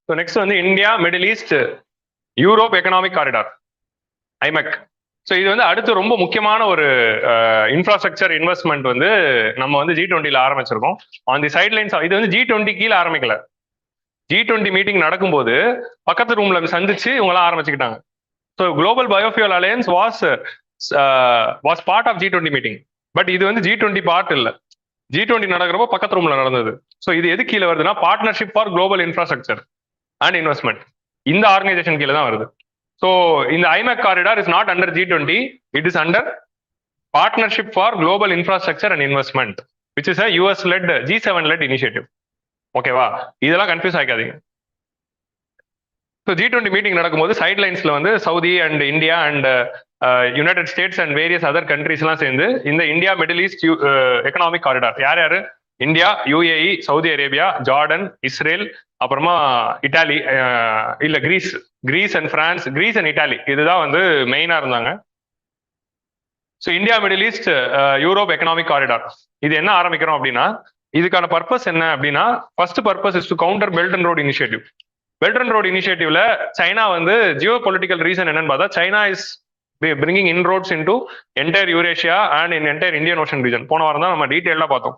So next வந்து India Middle East Europe economic corridor IMEC. So இது வந்து அடுத்து ரொம்ப முக்கியமான ஒரு இன்ஃப்ராஸ்ட்ரக்சர் இன்வெஸ்ட்மெண்ட் வந்து நம்ம வந்து G20 ஆரம்பிச்சிருக்கோம். ஆன் தி சைட் லைன்ஸ் இது வந்து G20 கீழே ஆரம்பிக்கல. G20 மீட்டிங் நடக்கும்போது பக்கத்து ரூம்ல சந்திச்சு இவங்களாம் ஆரம்பிச்சுக்கிட்டாங்க. So global biofuel alliance was part of G20 meeting. But இது வந்து G20 பார்ட் இல்லை. G20 நடக்கிறப்போ பக்கத்து ரூம்ல நடந்தது. ஸோ இது எது கீழே வருதுன்னா partnership for global infrastructure and investment, இந்த ஆர்கனைசேஷன் கீழே தான் வருது. ஸோ இந்த IMEC corridor is not under G20, it is under partnership for global infrastructure and investment, which is a US led G7 led initiative. ஓகேவா, இதெல்லாம் confuse ஆகாதீங்க. So G20 meeting நடக்கும்போது சைட்லைன்ஸ்ல வந்து Saudi and India and United States and various other countries எல்லாம் சேர்ந்து இந்த India Middle East economic corridor, யார் யாரு? India, UAE, Saudi Arabia, Jordan, Israel, அப்புறமா இட்டாலி, இல்ல Greece and France, Greece and Italy, இதுதான் வந்து மெயினா இருந்தாங்க. So India Middle East Europe economic corridor இது என்ன ஆரம்பிக்கிறோம் அப்படின்னா, இதுக்கான பர்பஸ் என்ன அப்படின்னா, first purpose is to counter belt and road initiative. Belt and road இனிஷியேட்டிவ்ல China வந்து ஜியோ பொலிட்டிக்கல் ரீசன் என்னன்னு பார்த்தா, China is bringing inroads into entire Eurasia and in entire Indian ocean region. போன வாரம் தான் நம்ம டீட்டெயிலாக பார்த்தோம்.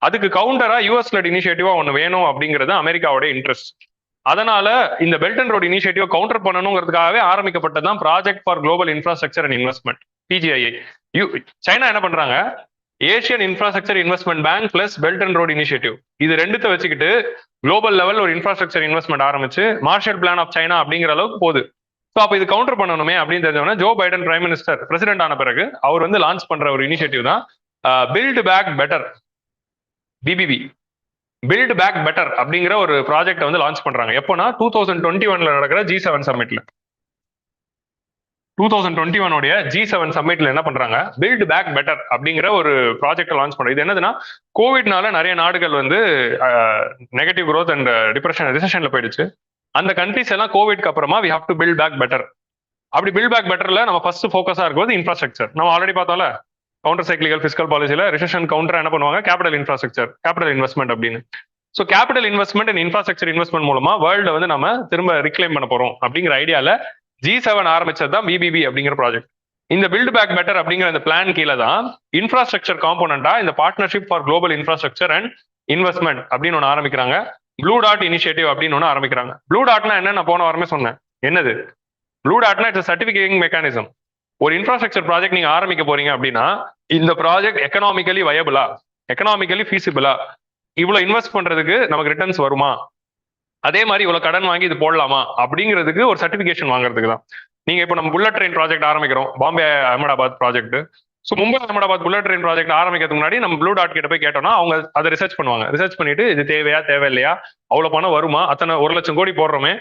அதுக்கு கவுண்டரா US led இனிஷியேட்டிவா ஒன்று வேணும் அப்படிங்கிறது அமெரிக்காவோட இன்ட்ரெஸ்ட். அதனால இந்த belt and road initiative counter பண்ணணுங்கிறதுக்காகவே ஆரம்பிக்கப்பட்டதான் project for global infrastructure and investment, PGIA. China என்ன பண்றாங்க, Asian infrastructure investment bank plus belt and road initiative, இது ரெண்டுத்தை வச்சுக்கிட்டு குளோபல் லெவல் ஒரு இன்ஃப்ராஸ்ட்ரக்சர் இன்வெஸ்ட்மெண்ட் ஆரம்பிச்சு மார்ஷல் பிளான் ஆஃப் சைனா அப்படிங்கிற அளவுக்கு போகுது. ஸோ அப்போ இது கவுண்டர் பண்ணணுமே அப்படின்னு தெரிஞ்சவொன்னா Joe Biden prime minister president ஆன பிறகு அவர் வந்து லான்ச் பண்ற ஒரு இனிஷியேட்டிவ் தான் build back better, BBB, build back better அப்படிங்கிற ஒரு ப்ராஜெக்ட் வந்து லான்ச் பண்றாங்க. எப்போனா 2021 நடக்கிற G7 சம்மிட்ல, 2021 G7 சம்மிட்ல என்ன பண்றாங்க, பில்ட் பேக் பெட்டர் அப்படிங்கிற ஒரு ப்ராஜெக்ட் லான்ச் பண்றாங்க. இது என்னதுன்னா, கோவிட்னால நிறைய நாடுகள் வந்து நெகட்டிவ் growth அண்ட் டிப்ரெஷன் ரிசெஷன்ல போயிடுச்சு. அந்த கண்ட்ரிஸ் எல்லாம் கோவிட்க்கு அப்புறமா we have to build back better. அப்படி பில்ட் பேக் பெட்டர்ல நம்ம ஃபர்ஸ்ட் ஃபோக்கஸா இருக்கிறது இன்ஃப்ராஸ்ட்ரக்சர். நம்ம ஆல்ரெடி பார்த்தோம்ல, கவுண்டர் சைக்கிளிக்கல் பிஸ்கல் பாலிசியில ரிசெஷன் கவுண்டர் என்ன பண்ணுவாங்க, கேபிட்டல் இன்ஃப்ராஸ்ட்ரக்சர், கேபிட்டல் இன்வெஸ்ட்மெண்ட் அப்படின்னு. So capital investment and infrastructure investment மூலமா வேர்ல்டு வந்து நம்ம திரும்ப ரிக்ளைம் பண்ண போறோம் அப்படிங்கிற ஐடியால G7 ஆரம்பிச்சது தான் BBB அப்படிங்கிற ப்ராஜெக்ட். இந்த பில்ட் பேக் பெட்டர் அப்படிங்கிற இந்த பிளான் கீழே தான் இன்ஃப்ராஸ்ட்ரக்சர் காம்போனண்டா இந்த partnership for global infrastructure and investment அப்படின்னு ஒன்று ஆரம்பிக்கிறாங்க. ப்ளூ டாட் இனிஷியேட்டிவ் அப்படின்னு ஒன்று ஆரம்பிக்கிறாங்க. ப்ளூ டாட்னா என்ன, நான் போன வாரமே சொன்னேன். என்னது ப்ளூ டாட்னா? It's certificating mechanism. ஒரு இன்ஃப்ராஸ்ட்ரக்சர் ப்ராஜெக்ட் நீங்க ஆரம்பிக்க போறீங்க அப்படின்னா, இந்த ப்ராஜெக்ட் எக்கனாமிக்கலி வயபிளா, எக்கனாமிக்கலி ஃபீசிபிளா, இவ்வளவு இன்வெஸ்ட் பண்றதுக்கு நமக்கு ரிட்டர்ன்ஸ் வருமா, அதே மாதிரி இவ்வளவு கடன் வாங்கி இது போடலாமா அப்படிங்கிறதுக்கு ஒரு சர்டிபிகேஷன் வாங்குறதுக்கு தான். நீங்க இப்போ நம்ம புல்லட் ட்ரெயின் ப்ராஜெக்ட் ஆரம்பிக்கிறோம், Bombay Ahmedabad project. So Mumbai Ahmedabad bullet train project ஆரம்பிக்கிறதுக்கு முன்னாடி நம்ம ப்ளூ டாட் கிட்ட போய் கேட்டோம்னா அவங்க அதை ரிசர்ச் பண்ணுவாங்க. ரிசர்ச் பண்ணிட்டு இது தேவையா தேவையில்லையா, அவ்வளவு பணம் வருமா, அத்தனை 1 லட்சம் கோடி போடுறோமே,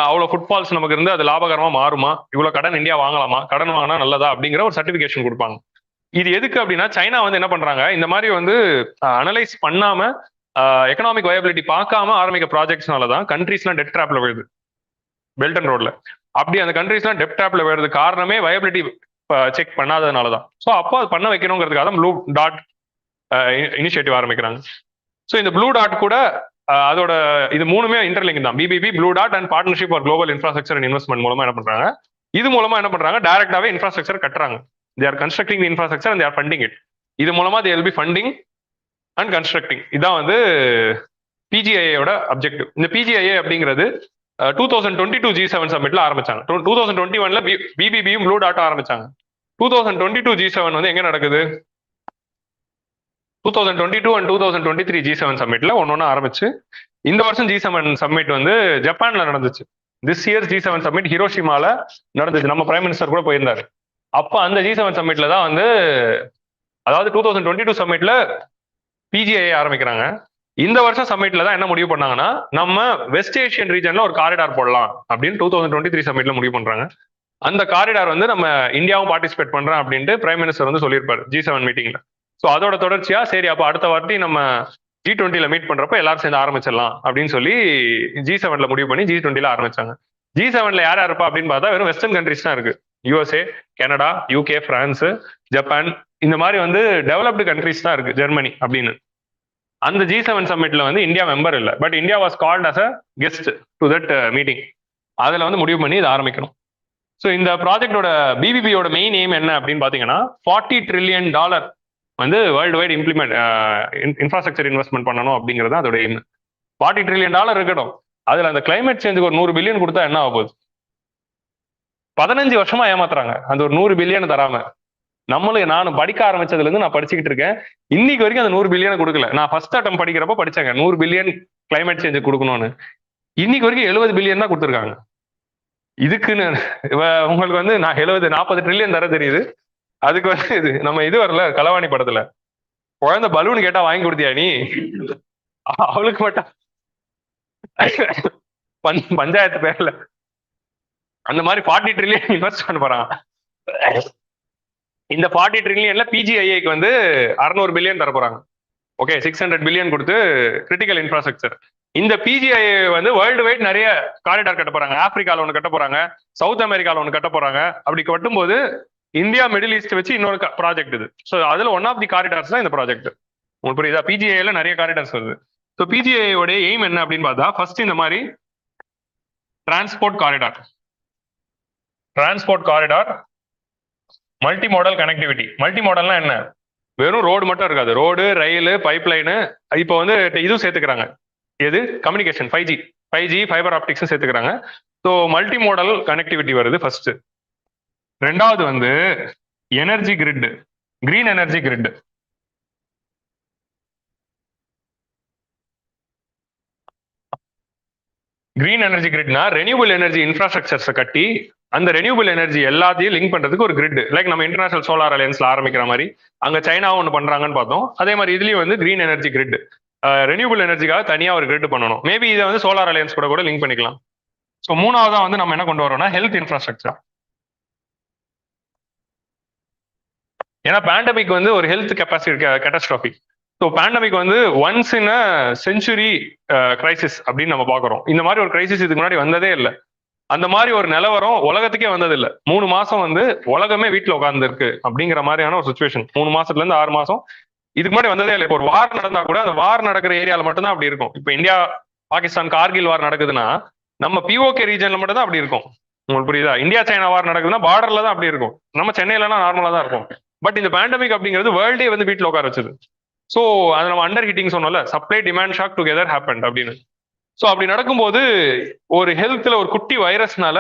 அவ்வளவு ஃபுட்ஃபால்ஸ் நமக்கு இருந்து அது லாபகரமா மாறுமா, இவ்வளவு கடன் இந்தியா வாங்கலாமா, கடன் வாங்கினா நல்லதா அப்படிங்கிற ஒரு சர்டிபிகேஷன் கொடுப்பாங்க. இது எதுக்கு அப்படின்னா, சைனா வந்து என்ன பண்றாங்க, இந்த மாதிரி வந்து அனலைஸ் பண்ணாம எக்கனாமிக் வயபிலிட்டி பார்க்காம ஆரம்பிக்க ப்ராஜெக்ட்ஸ்னாலதான் கண்ட்ரீஸ்லாம் டெட் ட்ராப்ல விழுது பெல்ட் அண்ட் ரோட்ல. அப்படி அந்த கண்ட்ரீஸ்லாம் டெட் ட்ராப்ல விழுறது காரணமே வயபிலிட்டி செக் பண்ணாததுனாலதான். ஸோ அப்போ அது பண்ண வைக்கணுங்கிறதுக்காக தான் ப்ளூ டாட் இனிஷியேட்டிவ் ஆரம்பிக்கிறாங்க. ஸோ இந்த ப்ளூ டாட் கூட அதோட இது மூணுமே இன்டர்லிங்க் தான். BBB, blue dot and partnership for global infrastructure and investment மூலமா என்ன பண்றாங்க, இது மூலமா என்ன பண்றாங்க, டைரக்டாவே இன்ஃப்ராஸ்ட்ரக்சர் கட்டுறாங்க. they are constructing the infrastructure and they are funding it. இது மூலமா they will be funding and constructing. இதான் வந்து PGIA ஓட அப்ஜெக்டிவ். இந்த PGIA அப்படிங்கிறது 2022 G7 சம்மிட்ல ஆரம்பிச்சாங்க. 2021 BBBயும் ப்ளூ டாட் ஆரம்பிச்சாங்க. 2022 G7 வந்து எங்க நடக்குது, 2022 and 2023 G7 சம்மிட்ல ஒன்னொன்னு ஆரம்பிச்சு, இந்த வருஷம் G7 சம்மிட் வந்து ஜப்பான்ல நடந்துச்சு. திஸ் இயர் G7 சம்மிட் ஹிரோஷிமால நடந்துச்சு. நம்ம பிரைம் மினிஸ்டர் கூட போயிருந்தாரு. அப்ப அந்த G7 சம்மிட்ல தான் வந்து, அதாவது 2022 சம்மிட்ல PGIA ஆரம்பிக்கிறாங்க. இந்த வருஷம் சம்மிட்ல தான் என்ன முடிவு பண்ணாங்கன்னா, நம்ம வெஸ்ட் ஏஷியன் ரீஜன்ல ஒரு காரிடார் போடலாம் அப்படின்னு 2023 சம்மிட்ல முடிவு பண்றாங்க. அந்த காரிடார் வந்து நம்ம இந்தியாவும் பார்ட்டிசிபேட் பண்றோம் அப்படின்ட்டு பிரைம் மினிஸ்டர் வந்து சொல்லியிருப்பாரு G7 மீட்டிங்ல. ஸோ அதோட தொடர்ச்சியா சரி அப்போ அடுத்த வாட்டி நம்ம G20 மீட் பண்றப்ப எல்லாரும் சேர்ந்து ஆரம்பிச்சிடலாம் அப்படின்னு சொல்லி G7 முடிவு பண்ணி G20 ஆரம்பிச்சாங்க. G7 யார் இருப்பா அப்படின்னு பார்த்தா வெறும் வெஸ்டர்ன் கண்ட்ரிஸ் தான் இருக்கு. USA, Canada, UK, France, Japan, இந்த மாதிரி வந்து டெவலப்டு கண்ட்ரிஸ் தான் இருக்கு, ஜெர்மனி அப்படின்னு. அந்த G7 சம்மிட்ல வந்து இந்தியா மெம்பர் இல்லை, but India was called as a guest to that meeting. அதுல வந்து முடிவு பண்ணி இதை ஆரம்பிக்கணும். ஸோ இந்த ப்ராஜெக்டோட பிபிபியோட மெயின் எய்ம் என்ன அப்படின்னு பாத்தீங்கன்னா, $40 trillion வந்து world wide implement infrastructure investment பண்ணணும் அப்படிங்கிறது அதோட எய்ம். $40 trillion இருக்கட்டும், அதுல அந்த கிளைமேட் சேஞ்சுக்கு ஒரு 100 பில்லியன் கொடுத்தா என்ன ஆக போகுது? 15 வருஷமா ஏமாத்துறாங்க அந்த ஒரு 100 பில்லியன் தராம. நம்மளும் நானும் படிக்க ஆரம்பிச்சதுல இருந்து நான் படிச்சுக்கிட்டு இருக்கேன், இன்னைக்கு வரைக்கும் அந்த 100 பில்லியன் கொடுக்கல. நான் ஃபர்ஸ்ட் அட்டம் படிக்கிறப்ப படிச்சாங்க 100 பில்லியன் கிளைமேட் சேஞ்ச் கொடுக்கணும்னு. இன்னைக்கு வரைக்கும் 70 பில்லியன் தான் கொடுத்துருக்காங்க. இதுக்குன்னு உங்களுக்கு வந்து நான் 40 ட்ரில்லியன் தர தெரியுது, அதுக்கு வந்து இது நம்ம இது வரல களவாணி படத்துல குழந்தை பலூன் கேட்டா வாங்கி கொடுத்தியா நீ, அவளுக்கு மட்டும் பஞ்சாயத்து பேர்ல அந்த மாதிரி 40 ட்ரில்லியன் இன்வெஸ்ட் பண்ண போறான். இந்த 40 ட்ரில்லியன்ல பிஜிஐஏக்கு வந்து 600 பில்லியன் தர போறாங்க. ஓகே, 600 பில்லியன் கொடுத்து கிரிட்டிக்கல் இன்ஃப்ராஸ்ட்ரக்சர். இந்த பிஜிஐஏ வந்து வேர்ல்டு வைட் நிறைய காரிடார் கட்ட போறாங்க. ஆப்பிரிக்கால ஒன்று கட்ட போறாங்க, சவுத் அமெரிக்கால ஒன்று கட்ட போறாங்க. அப்படி கட்டும்போது இந்தியா மிடில் ஈஸ்ட் வச்சு இன்னொரு ப்ராஜெக்ட் இது. ஸோ அதுல ஒன் ஆஃப் தி காரிடார்ஸ் தான் இந்த ப்ராஜெக்ட். உங்களுக்கு புரியுதா? பிஜிஐல நிறைய காரிடார்ஸ் வருது. ஸோ பிஜிஐயோட எய்ம் என்ன அப்படின்னு பார்த்தா, ஃபர்ஸ்ட் இந்த மாதிரி transport corridor multi modal connectivity. Multi மாடல்னா என்ன? வெறும் ரோடு மட்டும் இருக்காது, ரோடு, ரயில், பைப் லைனு, இப்போ வந்து இதுவும் சேர்த்துக்கிறாங்க. எது? கம்யூனிகேஷன், 5G ஃபைபர் ஆப்டிக்ஸும் சேர்த்துக்கிறாங்க. ஸோ மல்டி மாடல் கனெக்டிவிட்டி வருது ஃபர்ஸ்ட். ரெண்டாவது வந்து energy grid, green energy grid. Green energy கிரிட்னா ரெனியூபிள் எனர்ஜி இன்ஃப்ராஸ்ட்ரக்சர்ஸ் கட்டி அந்த ரெனியூபிள் எனர்ஜி எல்லாத்தையும் லிங்க் பண்றதுக்கு ஒரு கிரிட். லைக் நம்ம இன்டர்நேஷனல் சோலார் அலையன்ஸ்ல ஆரம்பிக்கிற மாதிரி அங்க சைனாவும் ஒன்று பண்றாங்கன்னு பார்த்தோம். அதே மாதிரி இதுலயும் வந்து கிரீன் எனர்ஜி கிரிட், ரெனியூபிள் எனர்ஜிக்காக தனியா ஒரு கிரிட் பண்ணணும். மேபி இதை வந்து சோலார் அலையன்ஸ் கூட லிங்க் பண்ணிக்கலாம். ஸோ மூணாவதா வந்து நம்ம என்ன கொண்டு வரோம்னா ஹெல்த் இன்ஃப்ராஸ்ட்ரக்சர். ஏன்னா பேண்டமிக் வந்து ஒரு ஹெல்த் கெப்பாசிட்டி கேட்டாஸ்ட்ராஃபி. ஸோ பேண்டமிக் வந்து once in a century crisis அப்படின்னு நம்ம பார்க்குறோம். இந்த மாதிரி ஒரு கிரைசிஸ் இதுக்கு முன்னாடி வந்ததே இல்லை. அந்த மாதிரி ஒரு நிலவரம் உலகத்துக்கே வந்ததில்லை. 3 மாசம் வந்து உலகமே வீட்டில் உட்கார்ந்து இருக்கு அப்படிங்கிற மாதிரியான ஒரு சுச்சுவேஷன் 3 மாசத்துல இருந்து 6 மாசம் இதுக்கு முன்னாடி வந்ததே இல்லை. இப்போ ஒரு வார் நடந்தா கூட அந்த வார் நடக்கிற ஏரியால மட்டும்தான் அப்படி இருக்கும். இப்போ இந்தியா பாகிஸ்தான் கார்கில் வார் நடக்குதுன்னா நம்ம பிஓகே ரீஜன்ல மட்டும் தான் அப்படி இருக்கும். உங்களுக்கு புரியுதா? இந்தியா சைனா வார் நடக்குதுன்னா பார்டர்ல தான் அப்படி இருக்கும். நம்ம சென்னையிலலாம் நார்மலா தான் இருக்கும். பட் இந்த பேண்டமிக் அப்படிங்கிறது வேர்ல்டே வந்து வீட்டில் உட்கார வச்சது. ஸோ அது நம்ம அண்டர் ஹீட்டிங் சொன்னோம்ல, supply demand shock together happen அப்படின்னு. ஸோ அப்படி நடக்கும்போது ஒரு ஹெல்த்ல ஒரு குட்டி வைரஸ்னால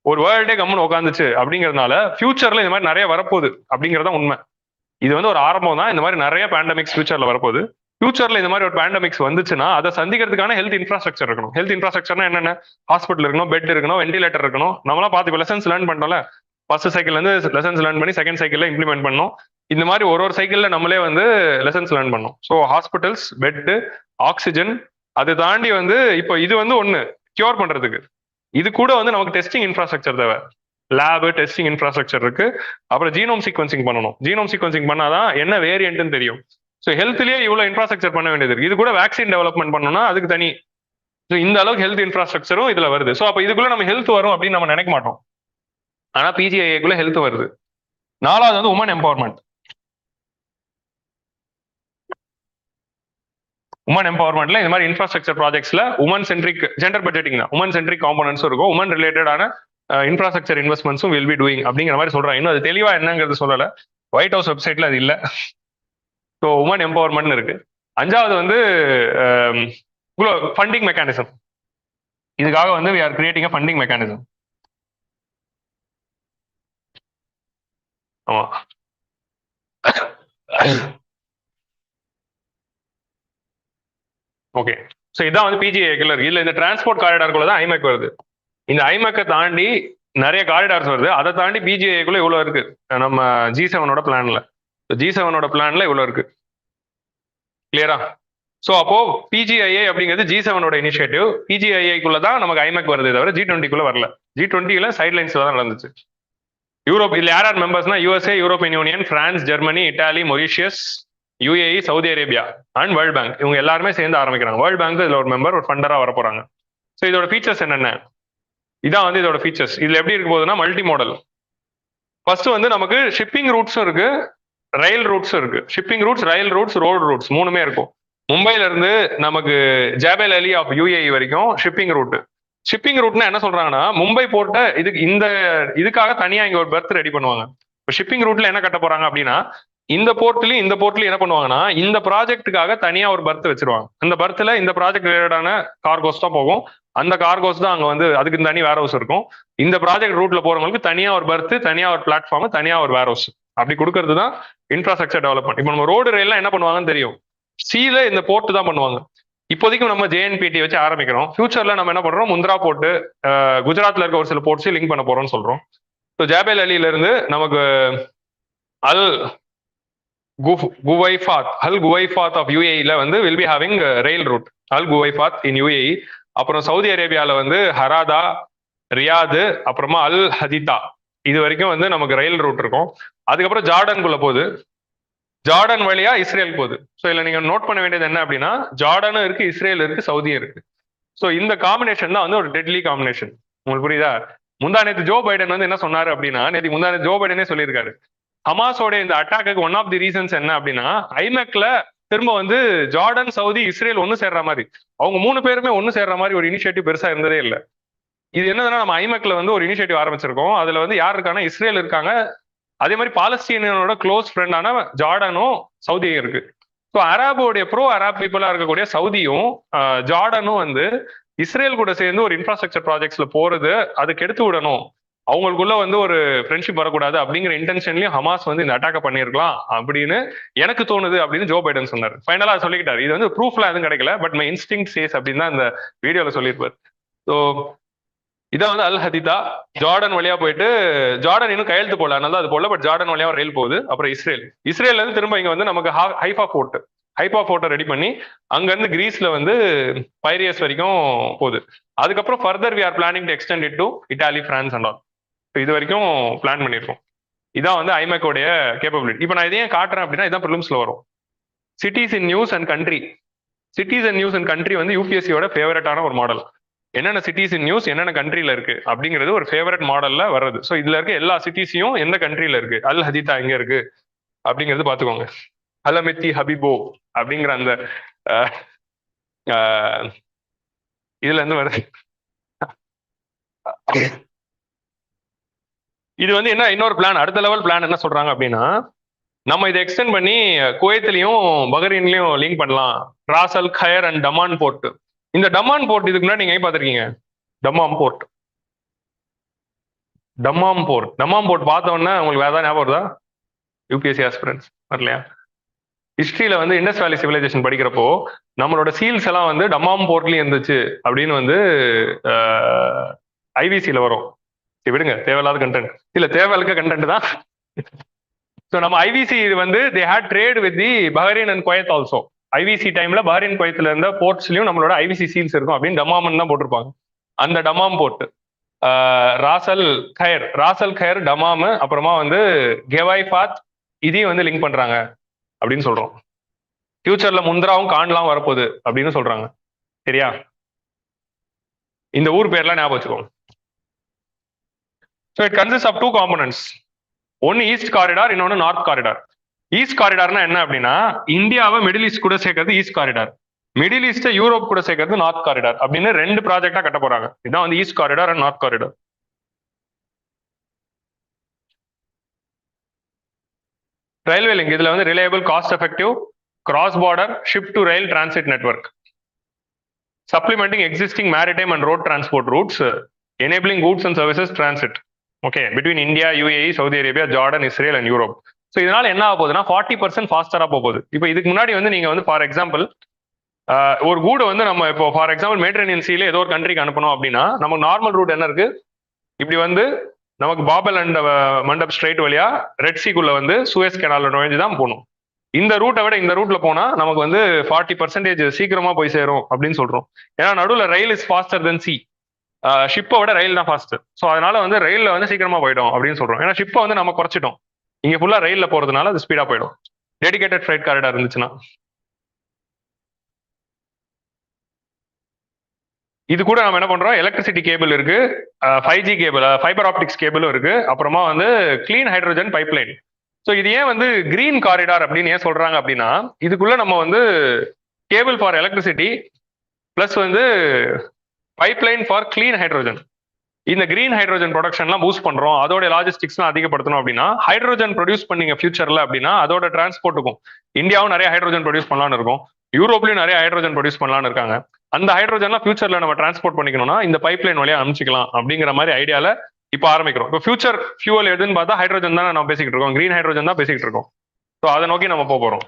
ஒரு வேர்ல்டே கம்முன்னு உட்காந்துச்சு அப்படிங்கிறதுனால ஃபியூச்சர்ல இந்த மாதிரி நிறைய வரப்போகுது அப்படிங்கிறதா உண்மை. இது வந்து ஒரு ஆரம்பம் தான். இந்த மாதிரி நிறைய பேண்டமிக்ஸ் ஃபியூச்சர்ல வரப்போகுது. ஃபியூச்சர்ல இந்த மாதிரி ஒரு பேண்டமிக்ஸ் வந்துச்சுன்னா அதை சந்திக்கிறதுக்கான ஹெல்த் இன்ஃப்ராஸ்ட்ரக்சர் இருக்கணும். ஹெல்த் இன்ஃப்ராஸ்ட்ரக்சர்னா என்னென்ன? ஹாஸ்பிட்டல் இருக்கணும், பெட் இருக்கணும், வென்டிலேட்டர் இருக்கணும். நம்மளாம் பார்த்து லெசன்ஸ் லேர்ன் பண்ணோம்ல, ஃபர்ஸ்ட் சைக்கிள் வந்து லெசன்ஸ் லேர்ன் பண்ணி செகண்ட் சைக்கிள்ல இம்ப்ளிமெண்ட் பண்ணோம். இந்த மாதிரி ஒரு சைக்கிள்ல நம்மளே வந்து லெசன்ஸ் லேர்ன் பண்ணோம். ஸோ ஹாஸ்பிட்டல்ஸ், பெட்டு, ஆக்சிஜன், அதை தாண்டி வந்து இப்போ இது வந்து ஒன்று கியூர் பண்றதுக்கு இது கூட வந்து நமக்கு டெஸ்டிங் இன்ஃப்ராஸ்ட்ரக்சர் தேவை. லேபு, டெஸ்டிங் இன்ஃப்ராஸ்ட்ரக்சர் இருக்கு. அப்புறம் ஜீனோம் சீக்வன்சிங் பண்ணணும். ஜீனோம் சீக்வன்சிங் பண்ணாதான் என்ன வேரியன்ட்னு தெரியும். ஸோ ஹெல்த்லயே இவ்வளவு இன்ஃப்ராஸ்ட்ரக்சர் பண்ண வேண்டியது இருக்கு. இது கூட வேக்சின் டெவலப்மெண்ட் பண்ணணும்னா அதுக்கு தனி. ஸோ இந்த அளவுக்கு ஹெல்த் இன்ஃப்ராஸ்ட்ரக்சரும் இதுல வருது. ஸோ அப்போ இதுக்குள்ள நம்ம ஹெல்த் வரும் அப்படின்னு நம்ம நினைக்க மாட்டோம். ஆனா பிஜிஐக்குள்ள ஹெல்த் வருது. நாலாவது வந்து உமன் எம்பவர்மெண்ட். உமன் எம்பவர்மெண்ட்ல இந்த மாதிரி இன்ஃப்ராஸ்ட்ரக்சர் ப்ராஜெக்ட்ஸ்ல உமன் சென்ட்ரிக், ஜெண்டர் பட்ஜெட்டிங் தான், உமன் சென்ட்ரிக் காம்பனன்ட்ஸும் இருக்கும். உமன் ரிலேட்டடான இன்ஃப்ராஸ்ட்ரக்சர் இன்வெஸ்ட்மெண்ட்ஸும் வில் பி டூயிங் அப்படிங்கிற மாதிரி சொல்றாங்க. இன்னும் அது தெளிவா என்னங்கிறது சொல்லல, ஒயிட் ஹவுஸ் வெப்சைட்ல அது இல்லை. ஸோ உமன் எம்பவர்மெண்ட் இருக்கு. அஞ்சாவது வந்து ஃபண்டிங் மெக்கானிசம். இதுக்காக வந்து we are creating a funding mechanism. ஆமா, ஓகே. ஸோ இதான் வந்து பிஜிஐக்குள்ள இருக்கு. இல்ல இந்த டிரான்ஸ்போர்ட் காரிடார்க்குள்ள தான் ஐமேக் வருது. இந்த ஐமேக்கை தாண்டி நிறைய காரிடார்ஸ் வருது. அதை தாண்டி பிஜிஐக்குள்ள இவ்வளவு இருக்கு நம்ம G7 பிளான்ல. G7 பிளான்ல இவ்வளவு இருக்கு. கிளியரா? ஸோ அப்போ பிஜிஐஏ அப்படிங்கிறது G7 இனிஷியேட்டிவ். பிஜிஐஏக்குள்ள தான் நமக்கு ஐமேக் வருது, தவிர G20 வரல. G20 சைட்லைன்ஸ்ல தான் நடந்துச்சு. யூரோப் இதுல யார் யார் மெம்பர்ஸ்னா USA, European union, France, Germany, Italy, Mauritius, UAE, Saudi Arabia and world bank. இவங்க எல்லாருமே சேர்ந்து ஆரம்பிக்கிறாங்க. வேர்ல்ட் பேங்க் இதுல ஒரு மெம்பர், ஒரு ஃபண்டரா வர போறாங்க. ஸோ இதோட ஃபீச்சர்ஸ் என்னென்ன? இதான் வந்து இதோட ஃபீச்சர்ஸ். இதுல எப்படி இருக்க போகுதுன்னா மல்டி மாடல். ஃபர்ஸ்ட் வந்து நமக்கு ஷிப்பிங் ரூட்ஸும் இருக்கு, ரயில் ரூட்ஸும் இருக்கு. ஷிப்பிங் ரூட்ஸ், ரயில் ரூட்ஸ், ரோடு ரூட்ஸ் மூணுமே இருக்கும். மும்பைல இருந்து நமக்கு ஜாபெல் அலி ஆஃப் யூஏஇ வரைக்கும் ஷிப்பிங் ரூட். ஷிப்பிங் ரூட்னா என்ன சொல்றாங்கன்னா, மும்பை போர்ட்ட இதுக்காக தனியா இங்க ஒரு பெர்த் ரெடி பண்ணுவாங்க. இப்போ ஷிப்பிங் ரூட்ல என்ன கட்ட போறாங்க அப்படின்னா, இந்த போர்ட்லயும் என்ன பண்ணுவாங்கன்னா, இந்த ப்ராஜெக்ட்டுக்காக தனியா ஒரு பர்த் வச்சிருவாங்க. அந்த பர்த்ல இந்த ப்ராஜெக்ட் ரிலேட்டடான கார்கோஸ் தான் போகும். அந்த கார்கோஸ் தான் அங்க வந்து அதுக்கு தனி வேர் ஹவுஸ் இருக்கும். இந்த ப்ராஜெக்ட் ரூட்ல போறவங்களுக்கு தனியா ஒரு பர்த், தனியா ஒரு பிளாட்ஃபார்ம், தனியா ஒரு வேர் ஹவுஸ் அப்படி கொடுக்கறது தான் இன்ஃப்ராஸ்ட்ரக்சர் டெவலப்மெண்ட். இப்போ நம்ம ரோடு ரயில்லாம் என்ன பண்ணுவாங்கன்னு தெரியும். சீல இந்த போர்ட் தான் பண்ணுவாங்க. இப்போதைக்கு நம்ம ஜேஎன்பிடி வச்சு ஆரம்பிக்கிறோம். ஃபியூச்சர்ல நம்ம என்ன பண்றோம், முந்திரா போர்ட்டு, குஜராத்ல இருக்க ஒரு சில போர்ட்ஸையும் லிங்க் பண்ண போறோம்னு சொல்றோம். ஸோ ஜாபெல் அலியில இருந்து நமக்கு அல் குவைஃபாத் ஆஃப் யூஏஇல வந்து will be having rail route. Al Ghuwaifat in UAE. அப்புறம் சவுதி அரேபியால வந்து ஹராதா, ரியாது, அப்புறமா அல் ஹதிதா, இது வரைக்கும் வந்து நமக்கு ரயில் ரூட் இருக்கும். அதுக்கப்புறம் ஜார்டன்குள்ள போகுது. ஜார்டன் வழியா இஸ்ரேல் போகுது. ஸோ இதுல நீங்க நோட் பண்ண வேண்டியது என்ன அப்படின்னா, ஜார்டனும் இருக்கு, இஸ்ரேல் இருக்கு, சவுதியும் இருக்கு. ஸோ இந்த காம்பினேஷன் தான் வந்து ஒரு டெட்லி காம்பினேஷன். உங்களுக்கு புரியுதா? முந்தா நேற்று ஜோ பைடன் வந்து என்ன சொன்னாரு அப்படின்னா, நேற்று முந்தா நேற்று ஜோ பைடனே சொல்லியிருக்காரு, ஹமாஸோட இந்த அட்டாக்கு ஒன் ஆஃப் தி ரீசன்ஸ் என்ன அப்படின்னா, ஐமேக்ல திரும்ப வந்து ஜார்டன், சவுதி, இஸ்ரேல் ஒன்னு சேர்ற மாதிரி, அவங்க 3 பேருமே ஒன்னு சேர்ற மாதிரி ஒரு இனிஷியேட்டிவ் பெருசா இருந்ததே இல்லை. இது என்னதுன்னா, நம்ம ஐமேக்ல வந்து ஒரு இனிஷியேட்டிவ் ஆரம்பிச்சிருக்கோம். அதுல வந்து யார் இருக்காங்கன்னா, இஸ்ரேல் இருக்காங்க, அதே மாதிரி பாலஸ்தீனியனோட க்ளோஸ் ஃப்ரெண்டான ஜார்டனும் சவுதியும் இருக்கு. ஸோ அரபோடைய ப்ரோ அரப் பீப்புளா இருக்கக்கூடிய சவுதியும் ஜார்டனும் வந்து இஸ்ரேல் கூட சேர்ந்து ஒரு இன்ஃப்ராஸ்ட்ரக்சர் ப்ராஜெக்ட்ஸ்ல போறது, அதுக்கு எடுத்து விடணும், அவங்களுக்குள்ள வந்து ஒரு ஃப்ரெண்ட்ஷிப் வரக்கூடாது அப்படிங்கிற இன்டென்ஷன்லயும் ஹமாஸ் வந்து இந்த அட்டாக்க பண்ணிருக்கலாம் அப்படின்னு எனக்கு தோணுது அப்படின்னு ஜோ பைடன் சொன்னார். ஃபைனலா சொல்லிக்கிட்டாரு. இது வந்து ப்ரூஃப்லாம் எதுவும் கிடைக்கல, பட் மை இன்ஸ்டிங் சேஸ் அப்படின்னு தான் இந்த வீடியோல சொல்லியிருப்பார். ஸோ இதான் வந்து அல் ஹதிதா. ஜார்டன் வழியா போயிட்டு, ஜார்டன் இன்னும் கையெழுத்து போல, அதனால அது போல, பட் ஜார்டன் வழியா ரயில் போகுது. அப்புறம் இஸ்ரேல்ல இருந்து திரும்ப இங்க வந்து நமக்கு ஹைஃபா போர்ட்டை ரெடி பண்ணி அங்க இருந்து கிரீஸ்ல வந்து பைரியஸ் வரைக்கும் போகுது. அதுக்கப்புறம் further we are planning to extend it to Italy, France and all. இது வரைக்கும் பிளான் பண்ணிருக்கோம். இதான் வந்து ஐமேக்கோடைய கேப்பபிலிட்டி. இப்போ நான் இதையும் காட்டுறேன் அப்படின்னா, இதான் ப்ரிலிம்ஸ்ல வரும். Cities in news and country. Cities and news and country வந்து யூபிஎஸ்சியோட ஃபேவரட்டான ஒரு மாடல். என்னென்ன சிட்டிஸ் இன் நியூஸ் என்னென்ன கண்ட்ரில இருக்கு அப்படிங்கிறது ஒரு ஃபேவரட் மாடல்ல வர்றது. ஸோ இதுல இருக்க எல்லா சிட்டிஸையும் எந்த கண்ட்ரில இருக்கு, அல் ஹதிதா எங்க இருக்கு அப்படிங்கிறது பாத்துக்கோங்க. அலமெத்தி ஹபிபோ அப்படிங்கிற அந்த இதுல இருந்து வருது. இது வந்து என்ன இன்னொரு பிளான், அடுத்த லெவல் பிளான் என்ன சொல்றாங்க அப்படின்னா, நம்ம இதை எக்ஸ்டெண்ட் பண்ணி குவைத்திலையும் பஹ்ரைன்லயும் லிங்க் பண்ணலாம். ராஸ் அல் கயர் அண்ட் டமான் போர்ட். இந்த டமான் போர்ட் இதுக்கு முன்னாடி நீங்க பார்த்திருக்கீங்க. டமாம் போர்ட் பார்த்தோன்னா உங்களுக்கு வேற ஏதாவது ஞாபகம் வருதா? யூபிஎஸ்சி ஆஸ்பிரன்ஸ் வரலையா? ஹிஸ்டரியில வந்து இண்டஸ் வேலி சிவிலைசேஷன் படிக்கிறப்போ நம்மளோட சீல்ஸ் எல்லாம் வந்து டமாம் போர்ட்லயும் இருந்துச்சு அப்படின்னு வந்து ஐவிசியில வரும். விடுங்க, தேவையில்லாத கண்டென்ட் இல்ல, தேவையில்லாத கண்டென்ட் தான். ஸோ நம்ம ஐவிசி வந்து they had trade with the Bahrain and Kuwait also. IVC டைம்ல பஹ்ரைன் குவைத்ல இருந்த போர்ட்ஸ்லயும் நம்மளோட ஐவிசி சீல்ஸ் இருக்கும் அப்படின்னு டமாமன் தான் போட்டிருப்பாங்க. அந்த டமாம் போர்ட், ராசல் கயர் டமாம், அப்புறமா வந்து கெவாய்ஃபாத், இதையும் வந்து லிங்க் பண்றாங்க அப்படின்னு சொல்றோம். ஃபியூச்சர்ல முந்திராவும் கான்லாம் வரப்போகுது அப்படின்னு சொல்றாங்க. சரியா? இந்த ஊர் பேர்லாம் ஞாபகம் வச்சுக்கோங்க. So it consists of 2 components. ஒன்னு ஈஸ்ட் காரிடார், இன்னொன்னு நார்த் காரிடார். ஈஸ்ட் காரிடார்னா என்ன அப்படின்னா, இந்தியாவை மிடில் ஈஸ்ட் கூட சேர்க்கறது east corridor, Middle East Europe கூட சேர்க்கறது நார்த் காரிடார் அப்படின்னு 2 ப்ராஜெக்டா கட்ட போறாங்க. இதுதான் வந்து east corridor and north corridor. Railway link இதுல வந்து reliable, cost effective, cross border ship to rail transit network, supplementing existing maritime and road transport routes, enabling goods and services transit. Okay, between India, UAE, Saudi Arabia, Jordan, Israel and Europe. So இதனால என்ன ஆக போகுதுன்னா 40% ஃபாஸ்டரா போகுது. இப்போ இதுக்கு முன்னாடி வந்து நீங்க வந்து ஃபார் எக்ஸாம்பிள் ஒரு கூடை வந்து நம்ம இப்போ ஃபார் எக்ஸாம்பிள் மெடிட்டரேனியன் சீல ஏதோ ஒரு கண்ட்ரிக்கு அனுப்பணும் அப்படின்னா நமக்கு நார்மல் ரூட் என்ன இருக்கு, இப்படி வந்து நமக்கு பாபல் அண்ட் மண்டப் ஸ்ட்ரைட் வழியா ரெட் சீக்குள்ள வந்து சூயஸ் கெனால நுழைஞ்சு தான் போகணும். இந்த ரூட்டை விட இந்த ரூட்ல போனா நமக்கு வந்து 40% சீக்கிரமா போய் சேரும் அப்படின்னு சொல்றோம். ஏன்னா நடுவில் ரயில் இஸ் ஃபாஸ்டர் தென் சி, ஷிப்பை விட ரயில் தான் ஃபாஸ்டர். ஸோ அதனால வந்து ரயில்ல வந்து சீக்கிரமா போயிடும் அப்படின்னு சொல்றோம். ஏன்னா ஷிப்பை வந்து நம்ம குறைச்சிட்டோம், இங்க ஃபுல்லா ரயில்ல போறதுனால அது ஸ்பீடா போயிடும். டெடிகேட்டட் ஃப்ரைட் காரிடார் இருந்துச்சுன்னா. இது கூட நம்ம என்ன பண்றோம், எலக்ட்ரிசிட்டி கேபிள் இருக்கு, 5G கேபிள், ஃபைபர் ஆப்டிக்ஸ் கேபிளும் இருக்கு, அப்புறமா வந்து கிளீன் ஹைட்ரோஜன் பைப்லைன். ஸோ இது ஏன் வந்து கிரீன் காரிடார் அப்படின்னு ஏன் சொல்றாங்க அப்படின்னா, இதுக்குள்ள நம்ம வந்து கேபிள் ஃபார் எலக்ட்ரிசிட்டி, பிளஸ் வந்து பைப்லைன் ஃபார் கிளீன் ஹைட்ரோஜன். இந்த கிரீன் ஹைட்ரோஜன் ப்ரொடக்ஷன்லாம் பூஸ்ட் பண்றோம், அதோட லாஜிஸ்டிக்ஸ்லாம் அதிகப்படுத்தணும் அப்படின்னா ஹைட்ரோஜன் ப்ரொடியூஸ் பண்ணீங்க ஃபியூச்சர்ல அப்படின்னா அதோட டிரான்ஸ்போர்ட்டுக்கும் இந்தியாவும் நிறைய ஹைட்ரோஜன் ப்ரொடியூஸ் பண்ணலாம்னு இருக்கும், யூரோப்லயும் நிறைய ஹைட்ரோஜன் ப்ரொடியூஸ் பண்ணலாம்னு இருக்காங்க. அந்த ஹைட்ரோஜன்லாம் ஃபியூச்சர்ல நம்ம டிரான்ஸ்போர்ட் பண்ணிக்கணும்னா இந்த பைப்லைன் வழியா அனுப்பிச்சிக்கலாம் அப்படிங்கிற மாதிரி ஐடியால இப்போ ஆரம்பிக்கிறோம். இப்போ ஃபியூச்சர் ஃபியூவல் எதுன்னு பார்த்தா ஹைட்ரோஜன் தான் நம்ம பேசிக்கிட்டு இருக்கோம், கிரீன் ஹைட்ரோஜன் தான் பேசிக்கிட்டு இருக்கோம். ஸோ அதை நோக்கி நம்ம போறோம்.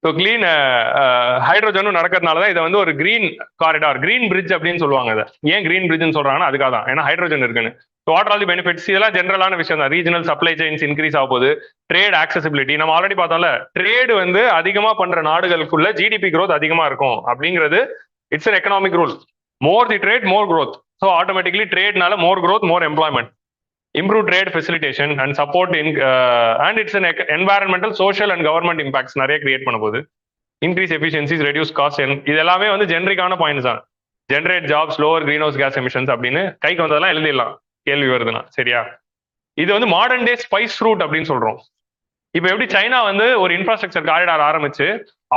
ஸோ கிளீன் ஹைட்ரோஜனும் நடக்கிறதுனால தான் இதை வந்து ஒரு கிரீன் காரிடார், கிரீன் பிரிட்ஜ் அப்படின்னு சொல்லுவாங்க. அதை ஏன் கிரீன் பிரிட்ஜ்னு சொல்றாங்கன்னா அதுக்காக தான், ஏன்னா ஹைட்ரோஜன் இருக்குன்னு. வாட் ஆல் தி பெனிஃபிட்ஸ், இதெல்லாம் ஜென்ரலான விஷயம் தான். ரீஜனல் சப்ளை செயின்ஸ் இன்க்ரீஸ் ஆக போகுது, ட்ரேட் ஆக்சசிபிலிட்டி, நம்ம ஆல்ரெடி பார்த்தோம்ல, ட்ரேடு வந்து அதிகமா பண்ற நாடுகளுக்குள்ள ஜிடிபி growth அதிகமா இருக்கும் அப்படிங்கிறது it's an economic rule. More the trade more growth. So automatically ட்ரேட்னால more growth more employment, improve trade facilitation and support in and it's an environmental social and government impacts நிறைய create பண்ண போகுது. increase efficiencies, reduce costs, இது எல்லாமே வந்து ஜெனரிக்கான points தான். Generate jobs, lower green house case emissions அப்படின்னு கைக்கு வந்ததெல்லாம் எழுதிடலாம் கேள்வி வருதுன்னா, சரியா? இது வந்து மாடர்ன் டே ஸ்பைஸ் ரூட் அப்படின்னு சொல்றோம். இப்போ எப்படி சைனா வந்து ஒரு இன்ஃப்ராஸ்ட்ரக்சர் காரிடார் ஆரம்பிச்சு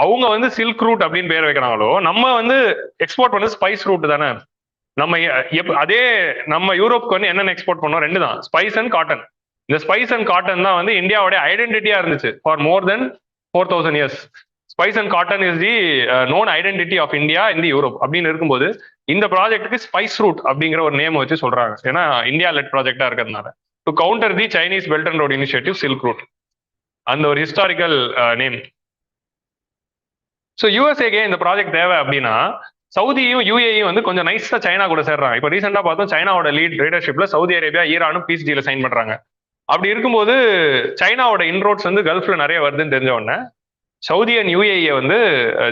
அவங்க வந்து சில்க் ரூட் அப்படின்னு பேர் வைக்கிறாங்களோ, நம்ம வந்து எக்ஸ்போர்ட் பண்ணது ஸ்பைஸ் ரூட் தானே. நம்ம அதே நம்ம யூரோப்க்கு வந்து என்னென்ன எக்ஸ்போர்ட் பண்ணோம், ரெண்டு தான், ஸ்பைஸ் அண்ட் காட்டன். இந்த ஸ்பைஸ் அண்ட் காட்டன் தான் வந்து இந்தியாவோட ஐடென்டிட்டியா இருந்துச்சு for more than 4000 years. Spice and cotton is the known identity of India in the Europe அப்படின்னு இருக்கும்போது இந்த ப்ராஜெக்ட்டுக்கு ஸ்பைஸ் ரூட் அப்படிங்கிற ஒரு நேம் வச்சு சொல்றாங்க, ஏன்னா இந்தியா லெட் ப்ராஜெக்டா இருக்கிறதுனால. To counter the Chinese belt and road initiative silk route, அந்த ஒரு ஹிஸ்டாரிக்கல் நேம். ஸோ யூஎஸ்ஏக்கு இந்த ப்ராஜெக்ட் தேவை அப்படின்னா சவுதியும் யூஏயும் வந்து கொஞ்சம் நைஸா சைனா கூட சேர்றாங்க. இப்போ ரீசெண்டா பார்த்தோம், சைனாவோட லீடர்ஷிப்ல சவுதி அரேபியா ஈரானும் பீஸ் டீல சைன் பண்றாங்க. அப்படி இருக்கும்போது சைனாவோட இன்ரோட்ஸ் வந்து கல்ஃப்ல நிறைய வருதுன்னு தெரிஞ்ச உடனே சவுதி அண்ட் யூஏஇ வந்து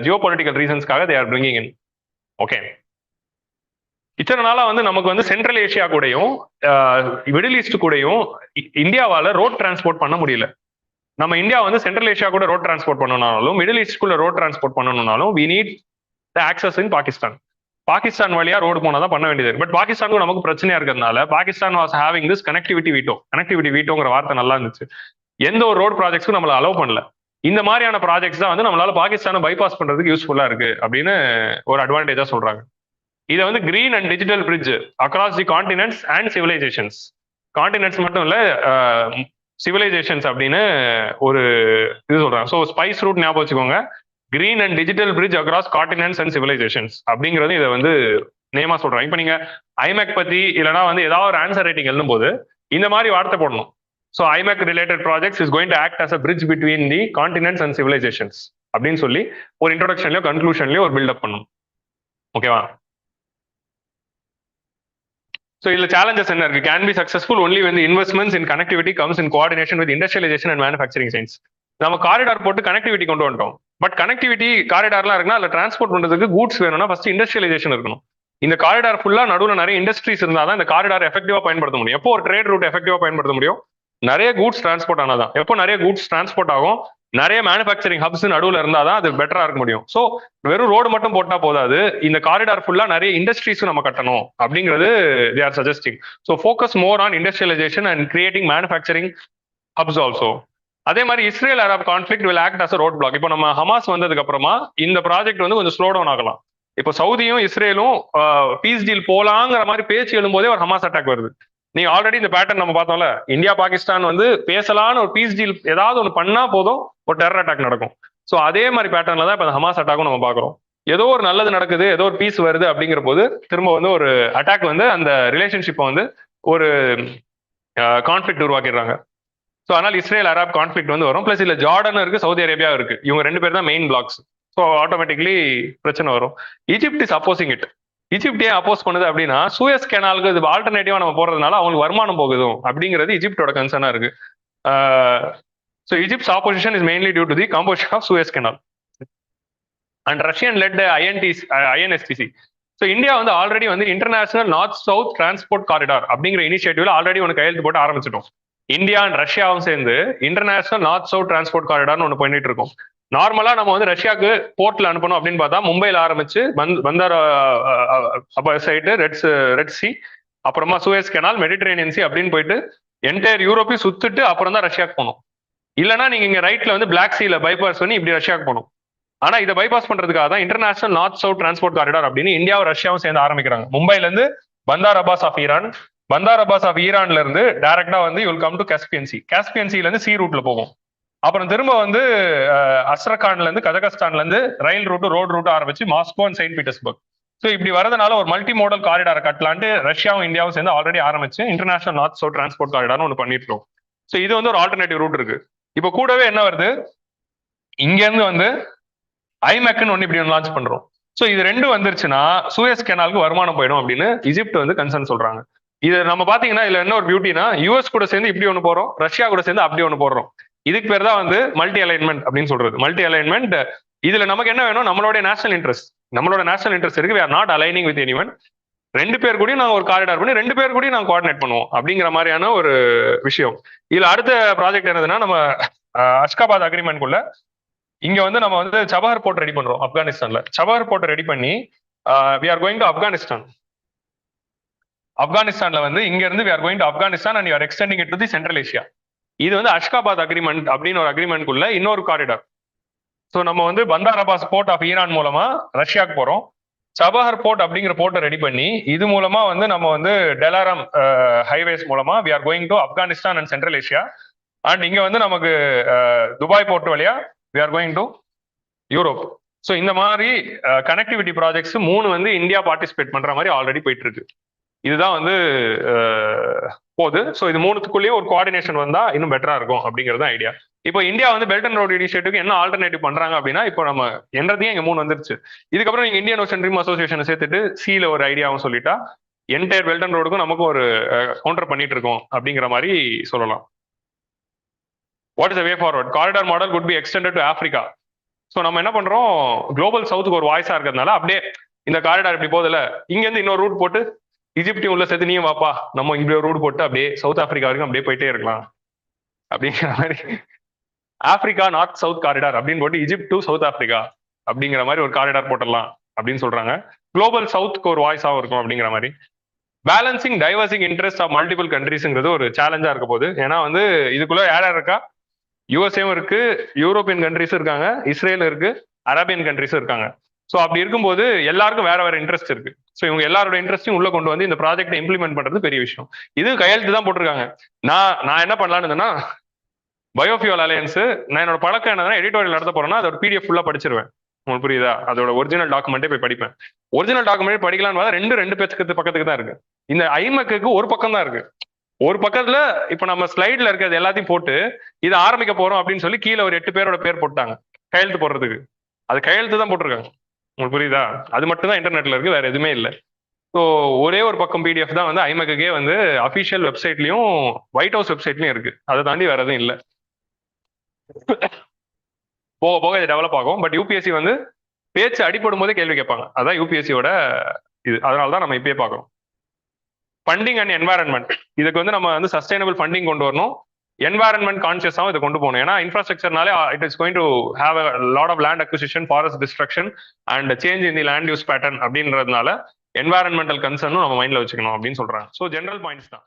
ஜியோ பொலிட்டிக்கல் ரீசன்ஸ்க்காக they are bringing in. Okay, இத்தனை நாளா வந்து நமக்கு வந்து சென்ட்ரல் ஏஷியா கூடயும் மிடில் ஈஸ்ட் கூடயும் இந்தியாவால ரோட் டிரான்ஸ்போர்ட் பண்ண முடியல. நம்ம இந்தியா வந்து சென்ட்ரல் ஏஷியா கூட ரோட் டிரான்ஸ்போர்ட் பண்ணணும்னாலும் மிடில் ஈஸ்ட்குள்ள ரோட் டிரான்ஸ்போர்ட் பண்ணணும்னாலும் we need the access in Pakistan. Pakistan வழியா ரோடு போனா தான் பண்ண வேண்டியது. பட் பாகிஸ்தானுக்கும் நமக்கு பிரச்சனையா இருக்கிறதுனால Pakistan was having this connectivity veto. Connectivity வீட்டோங்கிற வார்த்தை நல்லா இருந்துச்சு. எந்த ஒரு ரோட் ப்ராஜெக்ட்ஸும் நம்மள அலோவ் பண்ணல. இந்த மாதிரியான ப்ராஜெக்ட்ஸ் தான் வந்து நம்மளால பாகிஸ்தானை பைபாஸ் பண்றதுக்கு யூஸ்ஃபுல்லா இருக்கு அப்படின்னு ஒரு அட்வான்டேஜா சொல்றாங்க. இதை வந்து green and digital bridge across the continents and civilisations, continents மட்டும் இல்ல சிவிலைசேஷன்ஸ் அப்படின்னு ஒரு இது சொல்றாங்க. ஸோ ஸ்பைஸ் ரூட் ஞாபகம் வச்சுக்கோங்க, green and digital bridge across continents and civilisations அப்படிங்கிறது இதை வந்து நேமா சொல்றாங்க. இப்போ நீங்க ஐமேக் பத்தி இல்லைனா வந்து ஏதாவது ஒரு ஆன்சர் ரைட்டிங் எழுதும் போது இந்த மாதிரி வார்த்தை போடணும். So IMEC related projects is going to act as a bridge between the continents and civilisations அப்படின்னு சொல்லி ஒரு இன்ட்ரோடக்ஷன்லயோ கன்க்ளூஷன்லயோ ஒரு பில்டப் பண்ணணும். ஓகேவா? ஸோ இதுல சேலஞ்சஸ் என்ன இருக்கு? Can be successful only when the investments in connectivity comes in coordination with industrialization and manufacturing science. நம்ம காரிடார் போட்டு கனெக்டிவிட்டி கொண்டு வந்துட்டோம். பட் கனெக்டிவிட்டி காரிடார்லாம் இருக்குன்னா அதில் டிரான்ஸ்போர்ட் பண்றதுக்கு கூட்ஸ் வேணும்னா ஃபர்ஸ்ட் இண்டஸ்ட்ரியலைசேஷன் இருக்கணும். இந்த காரிடார் ஃபுல்லா நடுவில் நிறைய இண்டஸ்ட்ரீஸ் இருந்தால் தான் இந்த காரிடார் எஃபெக்டிவா பயன்படுத்த முடியும். எப்போ ஒரு ட்ரேட் ரூட் எஃபெக்டிவா பயன்படுத்த முடியும்? நிறைய கூட்ஸ் டிரான்ஸ்போர்ட் ஆனாதான். எப்போ நிறைய கூட்ஸ் டிரான்ஸ்போர்ட் ஆகும், நிறைய மேனுஃபேக்சரிங் ஹப்ஸ் நடுவில் இருந்தால் தான் அது பெட்டரா இருக்க முடியும். ஸோ வெறும் ரோடு மட்டும் போட்டா போதாது, இந்த காரிடார் ஃபுல்லா நிறைய இண்டஸ்ட்ரீஸும் நம்ம கட்டணும் அப்படிங்கிறது they are suggesting. So focus more on industrialization and creating manufacturing hubs also. அதே மாதிரி Israel Arab conflict will act as road block. இப்போ நம்ம ஹமாஸ் வந்ததுக்கு அப்புறமா இந்த ப்ராஜெக்ட் வந்து கொஞ்சம் ஸ்லோ டவுன் ஆகலாம். இப்போ சவுதியும் இஸ்ரேலும் பீஸ் டீல் போலாங்கிற மாதிரி பேச்சு எழும்போதே ஒரு ஹமாஸ் அட்டாக் வருது. நீங்க ஆல்ரெடி இந்த பேட்டர்ன் நம்ம பார்த்தோம்ல, இந்தியா பாகிஸ்தான் வந்து பேசலான்னு ஒரு பீஸ் டீல் ஏதாவது ஒன்று பண்ணா போதும் ஒரு டெரர் அட்டாக் நடக்கும். ஸோ அதே மாதிரி பேட்டர்ன்ல தான் இப்போ ஹமாஸ் அட்டாக்கும் நம்ம பார்க்குறோம். ஏதோ ஒரு நல்லது நடக்குது, ஏதோ ஒரு பீஸ் வருது அப்படிங்கிற போது திரும்ப வந்து ஒரு அட்டாக் வந்து அந்த ரிலேஷன்ஷிப்பை வந்து ஒரு கான்ஃபிளிக்ட் உருவாக்கிடுறாங்க. ஸோ அதனால இஸ்ரேல் அரப் கான்ஃபிளிக்ட் வந்து வரும். பிளஸ் இல்ல ஜார்டன் இருக்கு, சவுதி அரேபியா இருக்கு, இவங்க ரெண்டு பேர் தான் மெயின் பிளாக்ஸ். ஸோ ஆட்டோமேட்டிக்லி பிரச்சனை வரும். Egypt is opposing it. ஈஜிப்டே அப்போஸ் பண்ணுது அப்படின்னா சூயஸ் கேனாலுக்கு இது ஆல்டர்னேட்டிவா நம்ம போறதுனால அவங்களுக்கு வருமானம் போகுது அப்படிங்கிறது ஈஜிப்டோட கன்சர்னா இருக்கு. So Egypt's opposition is mainly due to the composition of Suez canal and Russian led INSTC. So India வந்து ஆல்ரெடி வந்து International North South Transport Corridor அப்படிங்கிற இனிஷியேட்டிவ்ல ஆல்ரெடி ஒன்று கையெழுத்து போட்டு ஆரம்பிச்சிட்டோம். இந்தியா அண்ட் ரஷ்யாவும் சேர்ந்து இன்டர்நேஷனல் நார்த் சவுத் டிரான்ஸ்போர்ட் காரிடார்னு ஒன்று பண்ணிட்டு இருக்கோம். நார்மலா நம்ம வந்து ரஷ்யாவுக்கு போர்ட்ல அனுப்பணும் அப்படின்னு பார்த்தா மும்பைல ஆரம்பிச்சு பந்தார் சைடு ரெட் சி, அப்புறமா சூயஸ் கெனால், மெடிட்டரேனியன் சி அப்படின்னு போயிட்டு என்டையர் யூரோப்பையும் சுத்திட்டு அப்புறம் தான் ரஷ்யாவுக்கு போகணும். இல்லைன்னா நீங்க இங்க ரைட்ல வந்து பிளாக் சீல பைபாஸ் பண்ணி இப்படி ரஷ்யாவுக்கு போகணும். ஆனா இதை பைபாஸ் பண்றதுக்காக தான் International North South Transport Corridor அப்படின்னு இந்தியாவும் ரஷ்யாவும் சேர்ந்து ஆரம்பிக்கிறாங்க. மும்பைல இருந்து Bandar Abbas of Iran, Bandar Abbas of ஈரான்ல இருந்து டைரக்டா வந்து you'll come to Caspian sea, Caspian இருந்து சி ரூட்ல போகும். அப்புறம் திரும்ப வந்து அஸ்ட்ரகான்ல இருந்து கஜகஸ்தான்ல இருந்து ரயில் ரூட் ரோடு ரூட் ஆரம்பிச்சு Moscow and Saint Petersburg. So இப்படி வரதுனால ஒரு மல்டி மோடல் காரிடாரை கட்டலான்ட்டு ரஷ்யாவும் இந்தியாவும் சேர்ந்து ஆல்ரெடி ஆரம்பிச்சு இன்டர்நேஷனல் நார்த் சவுத் டிரான்ஸ்போர்ட் காரிடார்னு ஒன்று பண்ணிட்டு இருக்கோம். ஸோ இது வந்து ஒரு ஆல்டர்னேட்டிவ் ரூட் இருக்கு. இப்போ கூடவே என்ன வருது, இங்க இருந்து வந்து ஐமேக்னு ஒன்று இப்படி லான்ச் பண்றோம். ஸோ இது ரெண்டு வந்துருச்சுன்னா சூயஸ் கெனாலுக்கு வருமானம் போயிடும் அப்படின்னு இஜிப்ட் வந்து கன்சர்ன் சொல்றாங்க. இது நம்ம பாத்தீங்கன்னா இதுல என்ன ஒரு பியூட்டினா, யூஎஸ் கூட சேர்ந்து இப்படி ஒன்று போறோம், ரஷ்யா கூட சேர்ந்து அப்படி ஒன்று போடுறோம். இதுக்கு பேர் தான் வந்து மல்டி அலைன்மெண்ட் அப்படின்னு சொல்றது. மல்டி அலைன்மெண்ட் இதுல நமக்கு என்ன வேணும், நம்மளோட நேஷனல் இன்ட்ரெஸ்ட் இருக்கு. we are not aligning with anyone. ரெண்டு பேர் கூடயும் நாங்க ஒரு காரிடார் பண்ணி ரெண்டு பேர் கூடயும் நாங்க கோஆர்டினேட் பண்ணுவோம் அப்படிங்கிற மாதிரியான ஒரு விஷயம். இதுல அடுத்த ப்ராஜெக்ட் என்னதுன்னா, நம்ம அஷ்காபாத் அக்ரிமெண்ட்குள்ள இங்க வந்து நம்ம வந்து சபஹர் போர்ட் ரெடி பண்றோம் ஆப்கானிஸ்தான்ல. சபஹர் போர்ட் ரெடி பண்ணி we are going to ஆப்கானிஸ்தான்ல வந்து இங்க இருந்து we are going to Afghanistan and you are extending it to the Central Asia. இது வந்து அஷ்காபாத் அக்ரிமெண்ட் அப்படின்னு ஒரு அக்ரிமெண்ட்குள்ள இன்னொரு காரிடார். ஸோ நம்ம வந்து பந்தார் அப்பாஸ் போர்ட் ஆஃப் ஈரான் மூலமா ரஷ்யாவுக்கு போறோம். சபஹர் போர்ட் அப்படிங்கிற போர்ட்டை ரெடி பண்ணி இது மூலமா வந்து நம்ம வந்து டெலாரம் ஹைவேஸ் மூலமா we are going to Afghanistan and central Asia. And இங்க வந்து நமக்கு துபாய் போர்ட் வழியா we are going to Europe. So இந்த மாதிரி கனெக்டிவிட்டி ப்ராஜெக்ட்ஸ் 3 வந்து இந்தியா பார்ட்டிசிபேட் பண்ற மாதிரி ஆல்ரெடி போயிட்டு இருக்கு. இதுதான் வந்து போகுது. ஸோ இது 3த்துக்குள்ளேயே ஒரு கோஆர்டினேஷன் வந்தா இன்னும் பெட்டரா இருக்கும் அப்படிங்கிறது ஐடியா. இப்போ இந்தியா வந்து பெல்ட் அண்ட் ரோட் இனிஷியேட்டிவ்க்கு என்ன ஆல்டர்னேட்டிவ் பண்றாங்க அப்படின்னா, இப்போ நம்ம என்றதையும் இங்க 3 வந்துருச்சு. இதுக்கப்புறம் நீங்க இந்தியன் ஓஷன் ட்ரீம் அசோசியேஷனை சேர்த்துட்டு சீல ஒரு ஐடியாவும் சொல்லிட்டா என்டையர் பெல்ட் அண்ட் ரோடுக்கும் நமக்கும் ஒரு கவுண்டர் பண்ணிட்டு இருக்கோம் அப்படிங்கிற மாதிரி சொல்லலாம். What is the way forward? Corridor model could be extended to Africa. So நம்ம என்ன பண்றோம், குளோபல் சவுத்துக்கு ஒரு வாய்ஸா இருக்கிறதுனால அப்படியே இந்த காரிடார் இப்படி போதில்ல, இங்க இருந்து இன்னொரு ரூட் போட்டு இஜிப்டையும் உள்ள சேர்த்து நீயும் வாப்பா, நம்ம இங்க ஒரு ரூட் போட்டு அப்படியே சவுத் ஆப்பிரிக்கா வரைக்கும் அப்படியே போயிட்டே இருக்கலாம் அப்படிங்கிற மாதிரி. ஆப்பிரிக்கா நார்த் சவுத் காரிடார் அப்படின்னு போட்டு இஜிப்ட் டு சவுத் ஆப்பிரிக்கா அப்படிங்கிற மாதிரி ஒரு காரிடார் போட்டுடலாம் அப்படின்னு சொல்றாங்க. குளோபல் சவுத்துக்கு ஒரு வாய்ஸாகவும் இருக்கும் அப்படிங்கிற மாதிரி. Balancing divorcing interest of multiple கண்ட்ரிஸ்ங்கிறது ஒரு சேலஞ்சா இருக்க போகுது. ஏன்னா வந்து இதுக்குள்ள யாரா இருக்கா, யூஎஸ்ஏவும் இருக்கு, யூரோப்பியன் கண்ட்ரிஸும் இருக்காங்க, இஸ்ரேலும் இருக்கு, அரேபியன் கண்ட்ரிஸும் இருக்காங்க. ஸோ அப்படி இருக்கும்போது எல்லாருக்கும் வேற வேற இன்ட்ரெஸ்ட் இருக்கு. ஸோ இவங்க எல்லாரோட இன்ட்ரெஸ்டையும் உள்ள கொண்டு வந்து இந்த ப்ராஜெக்டை இம்ப்ளிமெண்ட் பண்றது பெரிய விஷயம். இது கையெழுத்து தான் போட்டிருக்காங்க. நான் என்ன பண்ணலான்னு பயோஃபியூல் அலையன்ஸ், நான் என்னோட பழக்கம் என்னன்னா எடிட்டோரியல் நடத்த போறேன்னா அதோட பிடிஎஃப் ஃபுல்லா படிச்சிருவேன். உங்களுக்கு புரியுதா? அதோட ஒரிஜினல் டாக்குமெண்ட்டே போய் படிப்பேன். ஒரிஜினல் டாக்குமெண்ட் படிக்கலான்னு ரெண்டு பக்கத்துக்கு தான் இருக்கு. இந்த ஐமக்கு ஒரு பக்கம் தான் இருக்கு. ஒரு பக்கத்துல இப்ப நம்ம ஸ்லைட்ல இருக்கிறது எல்லாத்தையும் போட்டு இதை ஆரம்பிக்க போறோம் அப்படின்னு சொல்லி கீழே ஒரு 8 பேரோட பேர் போட்டாங்க கையெழுத்து போடுறதுக்கு. அது கையெழுத்து தான் போட்டிருக்காங்க. உங்களுக்கு புரியுதா? அது மட்டும் தான் இன்டர்நெட்ல இருக்கு, வேற எதுவுமே இல்லை. ஸோ ஒரே ஒரு பக்கம் பிடிஎஃப் தான் வந்து ஐமக்கே வந்து அபிஷியல் வெப்சைட்லயும் ஒயிட் ஹவுஸ் வெப்சைட்லயும் இருக்கு. அதை தாண்டி வேற எதுவும் இல்லை. போக போக இது டெவலப் ஆகும். பட் யூபிஎஸ்சி வந்து பேச்சு அடிப்படும் போதே கேள்வி கேட்பாங்க. அதான் யூபிஎஸ்சியோட இது. அதனாலதான் நம்ம இப்பயே பார்க்கணும். ஃபண்டிங் அண்ட் என்வாரன்மெண்ட், இதுக்கு வந்து நம்ம வந்து சஸ்டைனபிள் ஃபண்டிங் கொண்டு வரணும். என்வாரன்மெண்ட் கான்சியஸாகவும் இதை கொண்டு போகணும். ஏன்னா இன்ஃப்ராஸ்ட்ரக்சர்னாலே it is going to have a lot of land acquisition, forest destruction and change in the land use pattern அப்படின்றதுனால என்வாரன்மெண்டல் கன்சர்னும் நம்ம மைண்ட்ல வச்சுக்கணும் அப்படின்னு சொல்றாங்க. ஸோ ஜெனரல் பாயிண்ட்ஸ் தான்.